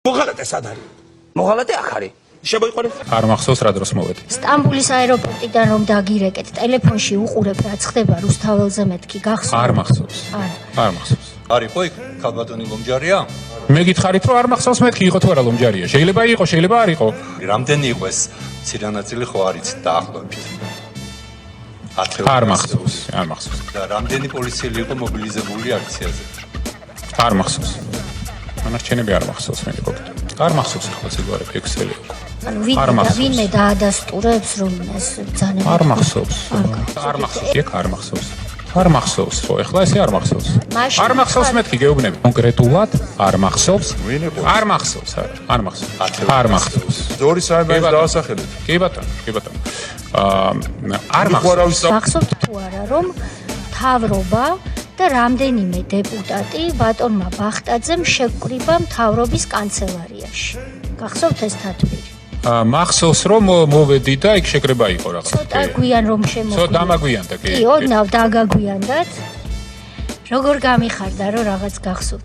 მოღალატე სად არის? მოღალატე აქ არის. შემოიყვანეთ. არ მახსოვს რა დროს მოვედი. სტამბულის აეროპორტიდან რომ დაგირეკეთ, ტელეფონში უყურებ რაც ხდება რუსთაველზე მეთქი გახსოვს? არ მახსოვს. არ მახსოვს. არისო იქ ქალბატონი ლომჯარია? მე გითხარით რომ არ მახსოვს მეთქი იყო თუ არა ლომჯარია. შეიძლება იყოს, შეიძლება არ იყო. რამდენი იყო ეს ცირანაწილი ხო არის დაახლოებით? არ მახსოვს, არ მახსოვს. და რამდენი პოლიციელი იყო მობილიზებული აქციაზე? არ მახსოვს. მანარჩენები არ მახსოვს მე გქონდა. არ მახსოვს ახლა სიგარეტი ექსელი. ანუ ვინმე დაადასტურებს რომ ეს ძალიან არ მახსოვს. არ მახსოვს, იქ არ მახსოვს. არ მახსოვს ხო, ეხლა ესე არ მახსოვს. არ მახსოვს მეთქი გეუბნები. კონკრეტულად არ მახსოვს. არ მახსოვს, არ მახსოვს. არ მახსოვს. ძორი საერთოდ დაასახელეთ. კი ბატონო, კი ბატონო. არ მახსოვს. მახსოვთ თუ არა რომ მთავრობა და რამდენიმე დეპუტატი ბატონმა ბახტაძემ შეკრიბა მთავრობის კანცელარიაში. გახსოვთ ეს თათბირი? მახსოვს რომ მოვედი და იქ შეკრება იყო რაღაც. ცოტა გვიან რომ შემოგვიდა. ცოტა დამაგვიანდა კი. კი, ოდნავ დაგაგვიანდათ. როგორ გამიხარდა რომ რაღაც გახსოვთ?